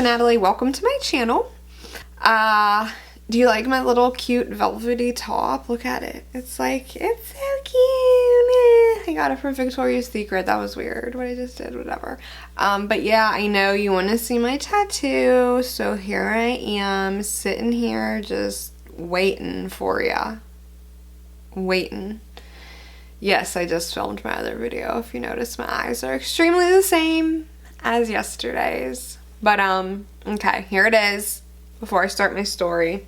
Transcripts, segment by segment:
Natalie, welcome to my channel. Do you like my little cute velvety top? Look at it. It's so cute. I got it from Victoria's Secret. That was weird what I just did, whatever. But yeah, I know you want to see my tattoo, so here I am sitting here just waiting for ya. Waiting. Yes, I just filmed my other video. If you notice, my eyes are extremely the same as yesterday's. But okay, here it is. Before I start my story,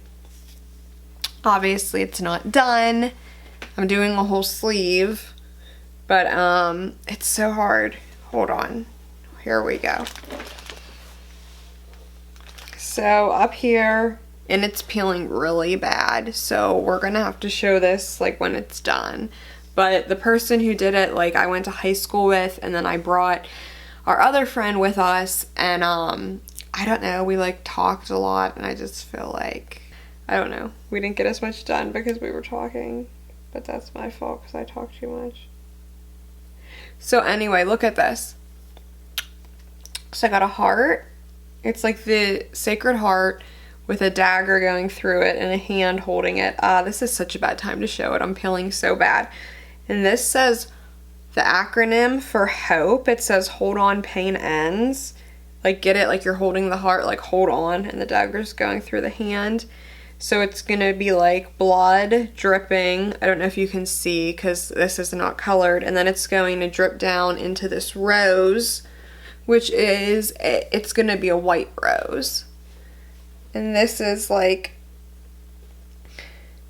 obviously it's not done. I'm doing a whole sleeve, but it's so hard. Hold on. Here we go. So up here, and it's peeling really bad, so we're gonna have to show this like when it's done. But the person who did it, like, I went to high school with, and then I brought our other friend with us, and I don't know, we like talked a lot, and I just feel like, I don't know, we didn't get as much done because we were talking, but that's my fault because I talk too much. So anyway, look at this. So I got a heart. It's like the Sacred Heart with a dagger going through it and a hand holding it. This is such a bad time to show it. I'm peeling so bad. And this says the acronym for hope. It says hold on, pain ends. Like, get it, like you're holding the heart, like hold on, and the dagger's going through the hand. So it's gonna be like blood dripping. I don't know if you can see because this is not colored. And then it's going to drip down into this rose, which is, it's gonna be a white rose. And this is like,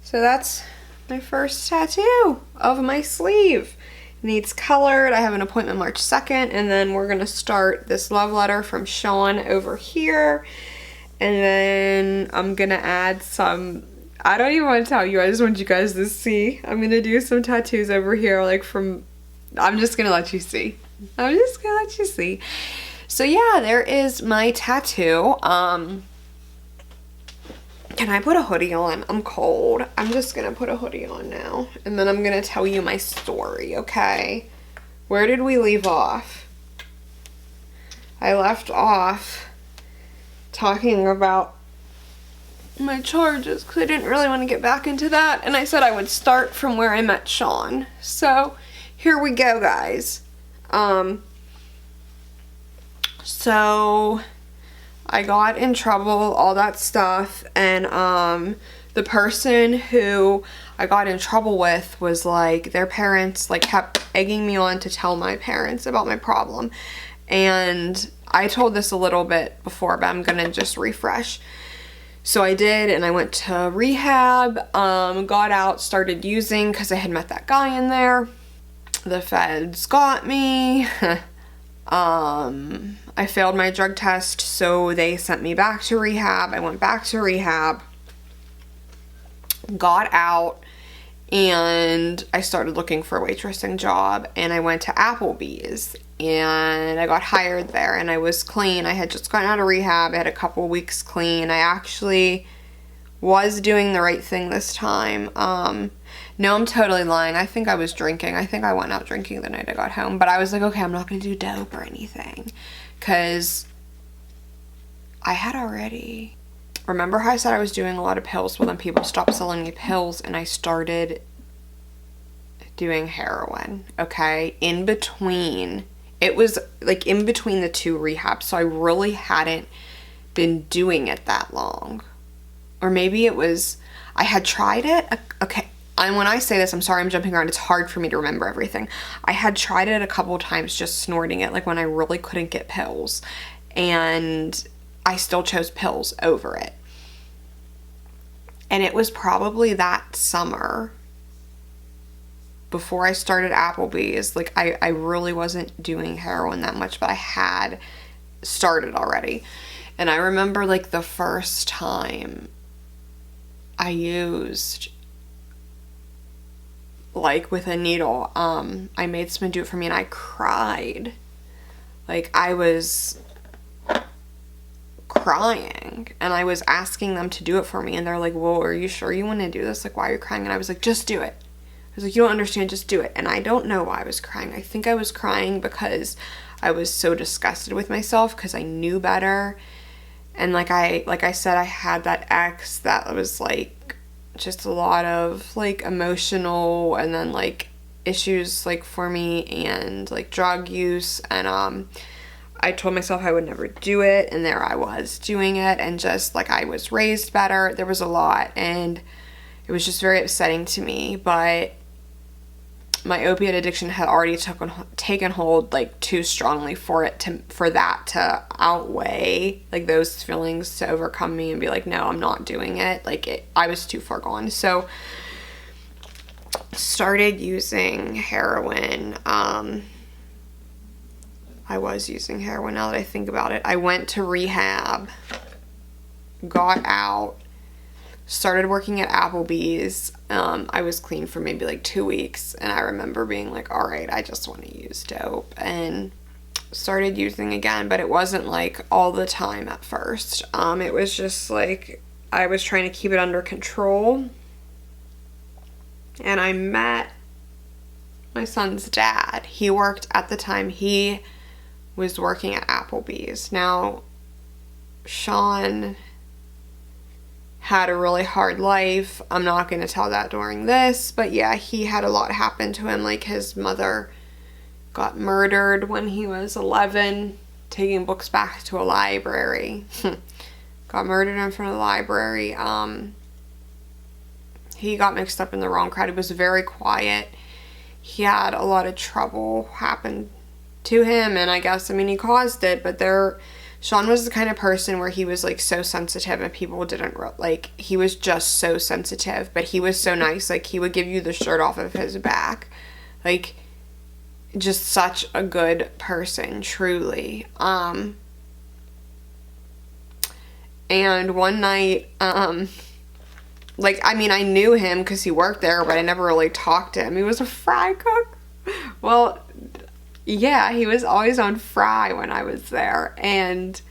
so that's my first tattoo of my sleeve. It needs colored. I have an appointment March 2nd, and then we're gonna start this love letter from Sean over here. And then I'm gonna add some, I don't even want to tell you, I just want you guys to see. I'm gonna do some tattoos over here, like from, I'm just gonna let you see. I'm just gonna let you see. So yeah, there is my tattoo. Can I put a hoodie on? I'm cold. I'm just gonna put a hoodie on now. And then I'm gonna tell you my story, okay? Where did we leave off? I left off talking about my charges because I didn't really want to get back into that. And I said I would start from where I met Sean. So here we go, guys. So I got in trouble, all that stuff, and the person who I got in trouble with was like, their parents like kept egging me on to tell my parents about my problem. And I told this a little bit before, but I'm gonna just refresh. So I did, and I went to rehab, got out, started using because I had met that guy in there. The feds got me. I failed my drug test, so they sent me back to rehab. I went back to rehab, got out, and I started looking for a waitressing job, and I went to Applebee's, and I got hired there, and I was clean. I had just gotten out of rehab. I had a couple weeks clean. I actually was doing the right thing this time. No, I'm totally lying. I think I was drinking. I think I went out drinking the night I got home. But I was like, okay, I'm not going to do dope or anything. Because I had already... Remember how I said I was doing a lot of pills? Well, then people stopped selling me pills and I started doing heroin, okay? In between. It was like in between the two rehabs. So I really hadn't been doing it that long. Or maybe it was... I had tried it. Okay. And when I say this, I'm sorry I'm jumping around. It's hard for me to remember everything. I had tried it a couple of times, just snorting it, like when I really couldn't get pills. And I still chose pills over it. And it was probably that summer before I started Applebee's. Like, I really wasn't doing heroin that much, but I had started already. And I remember, like, the first time I used... like with a needle, I made someone do it for me and I cried. Like, I was crying and I was asking them to do it for me, and they're like, well, are you sure you want to do this? Like, why are you crying? And I was like, just do it. I was like, you don't understand, just do it. And I don't know why I was crying. I think I was crying because I was so disgusted with myself because I knew better And like I said, I had that ex that was like just a lot of like emotional and then like issues like for me, and like drug use, and I told myself I would never do it, and there I was doing it, and just like I was raised better. There was a lot, and it was just very upsetting to me, but my opiate addiction had already taken hold like too strongly for that to outweigh like those feelings to overcome me and be like, no, I'm not doing it. Like I was too far gone. So started using heroin. I was using heroin now that I think about it. I went to rehab, got out, started working at Applebee's. I was clean for maybe like 2 weeks, and I remember being like, all right, I just want to use dope, and started using again, but it wasn't like all the time at first. It was just like I was trying to keep it under control, and I met my son's dad. He worked at the time, he was working at Applebee's. Now, Sean had a really hard life. I'm not going to tell that during this, but yeah, he had a lot happen to him. Like his mother got murdered when he was 11, taking books back to a library. Got murdered in front of the library. He got mixed up in the wrong crowd. He was very quiet. He had a lot of trouble happen to him, and I guess, I mean, he caused it, but Sean was the kind of person where he was like so sensitive, and people didn't like, he was just so sensitive, but he was so nice. Like he would give you the shirt off of his back. Like just such a good person, truly. And one night, like, I mean, I knew him because he worked there, but I never really talked to him. He was a fry cook. Well, yeah, he was always on fry when I was there, and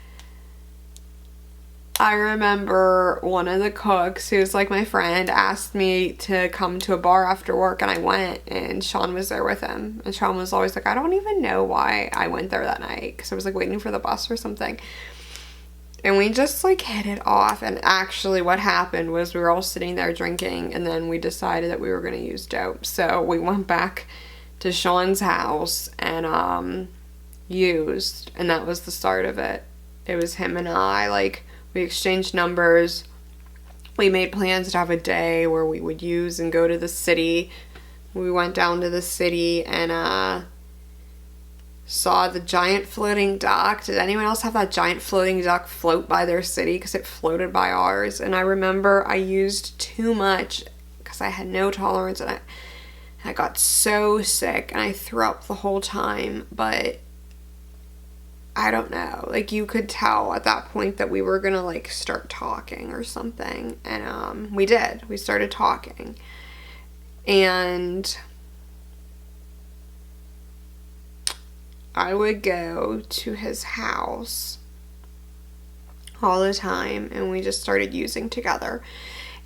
I remember one of the cooks, who's like my friend, asked me to come to a bar after work, and I went, and Sean was there with him, and Sean was always like, I don't even know why I went there that night, because I was like waiting for the bus or something, and we just like hit it off. And actually what happened was we were all sitting there drinking, and then we decided that we were going to use dope, so we went back to Sean's house and used, and that was the start of it. It was him and I, like, we exchanged numbers. We made plans to have a day where we would use and go to the city. We went down to the city and saw the giant floating duck. Did anyone else have that giant floating duck float by their city? Because it floated by ours. And I remember I used too much because I had no tolerance, and I got so sick and I threw up the whole time, but I don't know, like you could tell at that point that we were gonna like start talking or something, and we did. We started talking, and I would go to his house all the time, and we just started using together.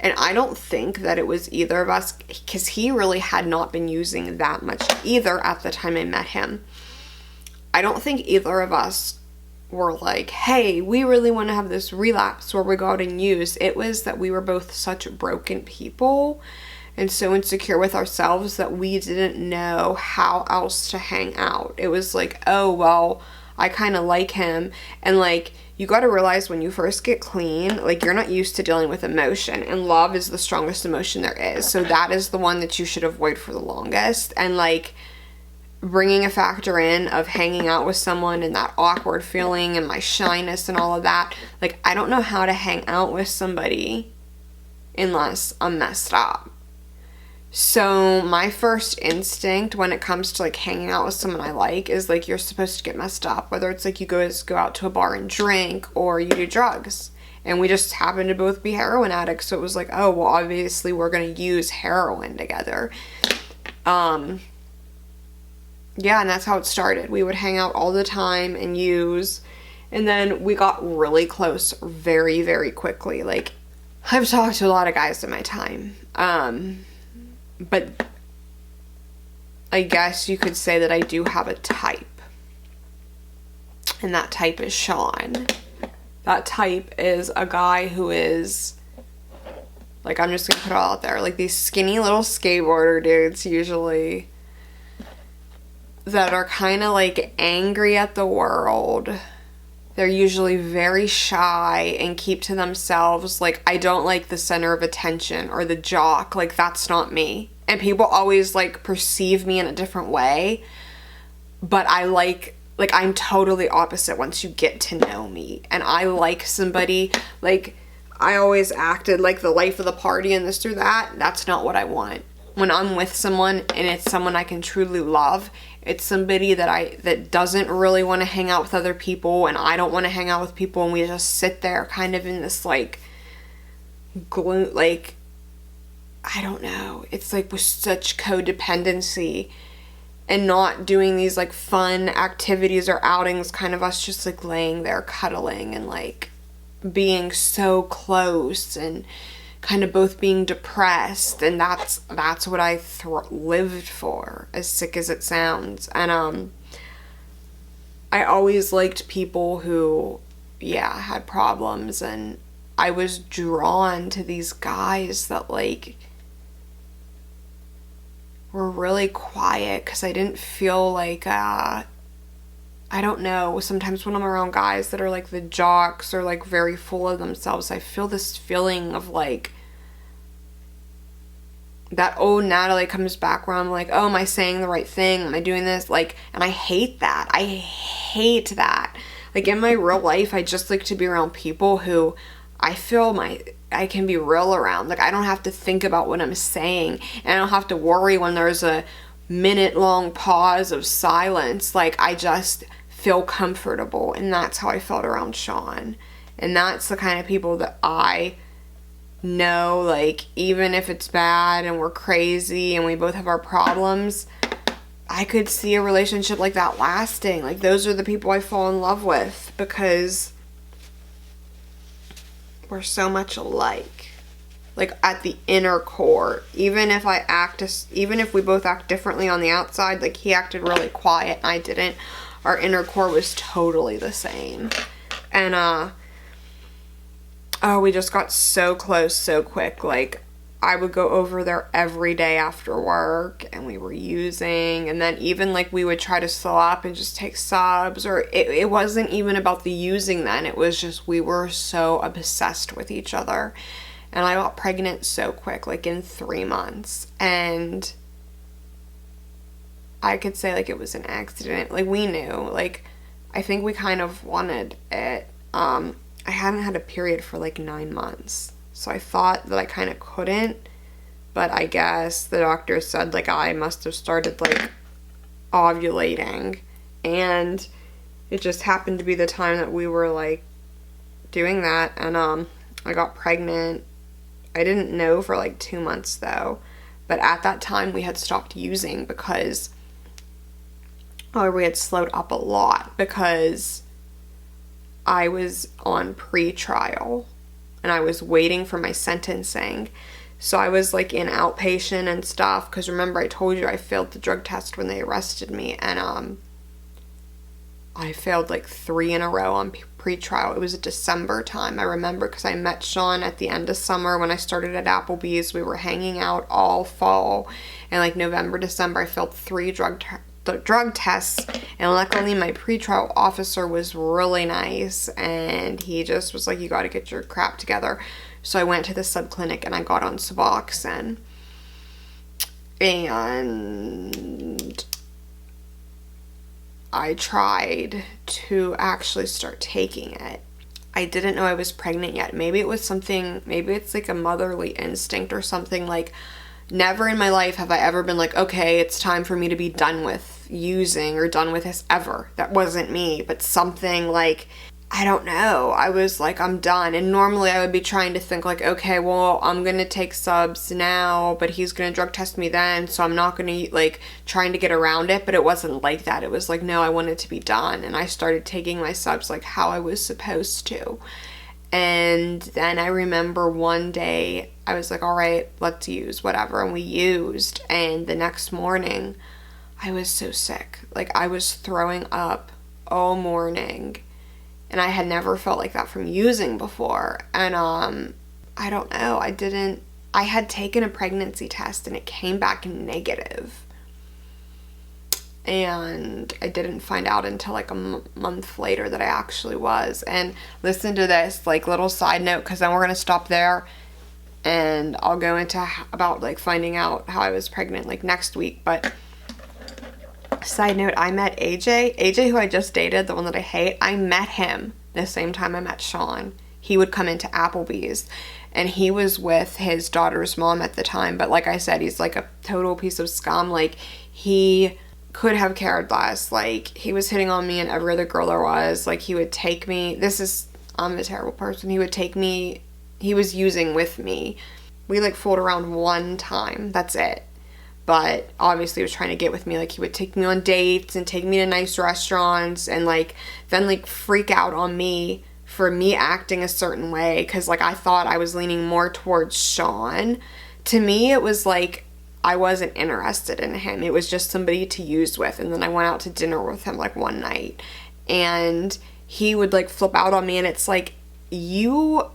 And I don't think that it was either of us, because he really had not been using that much either at the time I met him. I don't think either of us were like, hey, we really want to have this relapse where we go out and use. It was that we were both such broken people and so insecure with ourselves that we didn't know how else to hang out. It was like, oh, well, I kind of like him, and like, you got to realize when you first get clean, like, you're not used to dealing with emotion, and love is the strongest emotion there is, so that is the one that you should avoid for the longest. And like, bringing a factor in of hanging out with someone and that awkward feeling and my shyness and all of that, like, I don't know how to hang out with somebody unless I'm messed up. So my first instinct when it comes to like hanging out with someone I like is like, you're supposed to get messed up, whether it's like you guys go out to a bar and drink or you do drugs. And we just happened to both be heroin addicts, so it was like, oh, well, obviously we're gonna use heroin together. Yeah, and that's how it started. We would hang out all the time and use, and then we got really close very, very quickly. Like, I've talked to a lot of guys in my time, but I guess you could say that I do have a type, and that type is Sean. that type is a guy who is, like, I'm just gonna put it all out there, like these skinny little skateboarder dudes usually that are kind of like angry at the world. They're usually very shy and keep to themselves. Like, I don't like the center of attention or the jock. Like, that's not me. And people always like perceive me in a different way. But I like I'm totally opposite once you get to know me. And I like somebody, like, I always acted like the life of the party and this or that. That's not what I want. When I'm with someone and it's someone I can truly love, it's somebody that doesn't really want to hang out with other people, and I don't want to hang out with people, and we just sit there kind of in this like glue, like, I don't know. It's like with such codependency and not doing these like fun activities or outings, kind of us just like laying there cuddling and like being so close and kind of both being depressed, and that's what I lived for, as sick as it sounds. And I always liked people who, yeah, had problems, and I was drawn to these guys that like were really quiet, because I didn't feel like I don't know, sometimes when I'm around guys that are like the jocks or like very full of themselves, I feel this feeling of like that old Natalie comes back where I'm like, oh, am I saying the right thing? Am I doing this? Like, and I hate that. I hate that. Like, in my real life, I just like to be around people who I feel I can be real around. Like, I don't have to think about what I'm saying, and I don't have to worry when there's a minute-long pause of silence. Like, I just feel comfortable, and that's how I felt around Sean. And that's the kind of people that I know, like, even if it's bad and we're crazy and we both have our problems, I could see a relationship like that lasting. Like, those are the people I fall in love with, because we're so much alike. Like, at the inner core, even if we both act differently on the outside, like he acted really quiet and I didn't, our inner core was totally the same. And we just got so close so quick. Like, I would go over there every day after work, and we were using, and then even like we would try to slow up and just take subs, or it wasn't even about the using then, it was just we were so obsessed with each other. And I got pregnant so quick, like in 3 months, and I could say like it was an accident. Like, we knew, like, I think we kind of wanted it. I hadn't had a period for like 9 months, so I thought that I kind of couldn't, but I guess the doctor said like I must have started like ovulating, and it just happened to be the time that we were like doing that, and I got pregnant. I didn't know for like 2 months though, but at that time we had stopped using because we had slowed up a lot, because I was on pre-trial and I was waiting for my sentencing. So I was like in outpatient and stuff, because remember I told you I failed the drug test when they arrested me, and I failed like 3 in a row on pre-trial. It was a December time, I remember, because I met Sean at the end of summer when I started at Applebee's. We were hanging out all fall, and like November, December, I failed 3 drug tests, and luckily my pretrial officer was really nice, and he just was like, you got to get your crap together. So I went to the subclinic and I got on Suboxone, and I tried to actually start taking it. I didn't know I was pregnant yet. Maybe it was something, maybe it's like a motherly instinct or something. Like, never in my life have I ever been like, okay, it's time for me to be done with using or done with this ever. That wasn't me, but something like, I don't know. I was like, I'm done. And normally I would be trying to think like, okay, well, I'm going to take subs now, but he's going to drug test me then, so I'm not going to, like, trying to get around it. But it wasn't like that. It was like, no, I wanted to be done. And I started taking my subs like how I was supposed to. And then I remember one day I was like, all right, let's use whatever. And we used. And the next morning I was so sick. Like, I was throwing up all morning. and I had never felt like that from using before. And I don't know, I had taken a pregnancy test and it came back negative. And I didn't find out until like a month later that I actually was. And listen to this, like, little side note, because then we're going to stop there and I'll go into about like finding out how I was pregnant like next week. But side note, I met AJ, who I just dated, the one that I hate. I met him the same time I met Sean. He would come into Applebee's, and he was with his daughter's mom at the time. But like I said, he's like a total piece of scum. Like, he could have cared less. Like, he was hitting on me and every other girl there was. Like, he would take me, I'm a terrible person. He would take me, he was using with me. We like fooled around one time, that's it. But obviously he was trying to get with me. Like, he would take me on dates and take me to nice restaurants, and like then like freak out on me for me acting a certain way, because like I thought I was leaning more towards Sean. To me, it was like I wasn't interested in him. It was just somebody to use with. And then I went out to dinner with him like one night, and he would like flip out on me, and it's like, you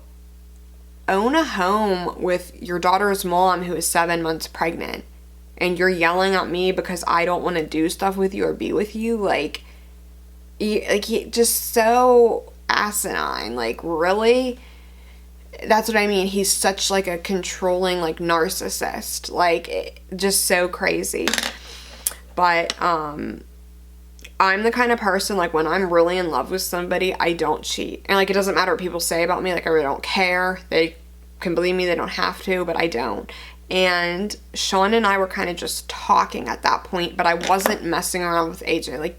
own a home with your daughter's mom who is 7 months pregnant, and you're yelling at me because I don't want to do stuff with you or be with you. Like, he just so asinine. Like, really? That's what I mean. He's such like a controlling like narcissist. Like, just so crazy. But I'm the kind of person, like, when I'm really in love with somebody, I don't cheat. And like, it doesn't matter what people say about me. Like, I really don't care. They can believe me, they don't have to, but I don't. And Sean and I were kind of just talking at that point, but I wasn't messing around with AJ. Like,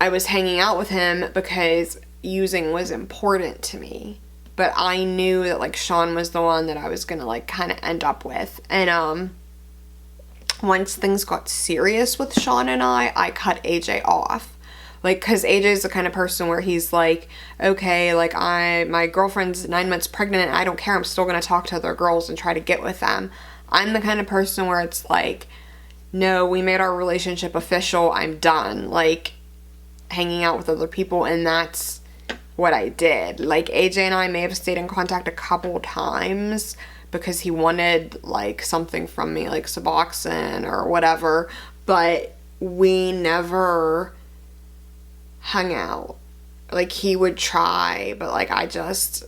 I was hanging out with him because using was important to me. But I knew that like Sean was the one that I was gonna like kind of end up with. And once things got serious with Sean and I cut AJ off. Like, because AJ's the kind of person where he's like, okay, like, my girlfriend's 9 months pregnant and I don't care, I'm still going to talk to other girls and try to get with them. I'm the kind of person where it's like, no, we made our relationship official, I'm done, like, hanging out with other people, and that's what I did. Like, AJ and I may have stayed in contact a couple times because he wanted, like, something from me, like Suboxone or whatever, but we never hung out. Like, he would try, but like, I don't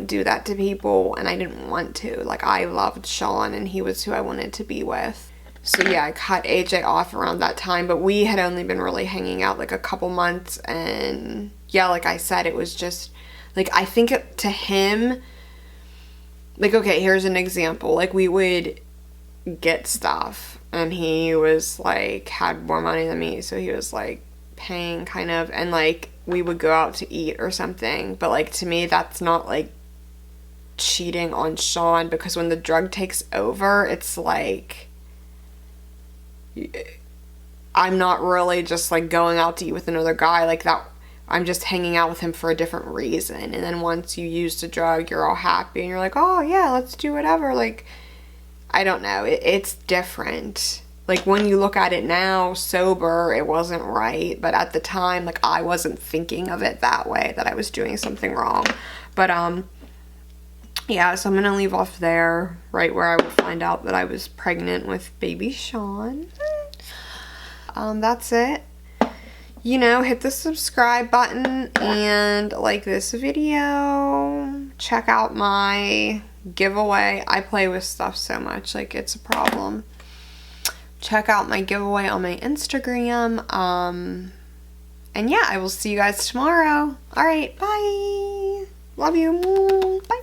do that to people, and I didn't want to. Like, I loved Sean and he was who I wanted to be with. So yeah, I cut AJ off around that time, but we had only been really hanging out like a couple months, and yeah, like I said, it was just like, I think to him, like, okay, here's an example. Like, we would get stuff and he was like, had more money than me, so he was like paying kind of, and like we would go out to eat or something. But like, to me, that's not like cheating on Sean, because when the drug takes over, it's like, I'm not really just like going out to eat with another guy like that. I'm just hanging out with him for a different reason. And then once you use the drug, you're all happy and you're like, oh yeah, let's do whatever. Like, I don't know, it's different. Like, when you look at it now, sober, it wasn't right. But at the time, like, I wasn't thinking of it that way, that I was doing something wrong. But, yeah, so I'm gonna leave off there, right where I would find out that I was pregnant with baby Sean. That's it. You know, hit the subscribe button and like this video. Check out my giveaway. I play with stuff so much, like, it's a problem. Check out my giveaway on my Instagram. And yeah, I will see you guys tomorrow. Alright, bye. Love you. Bye.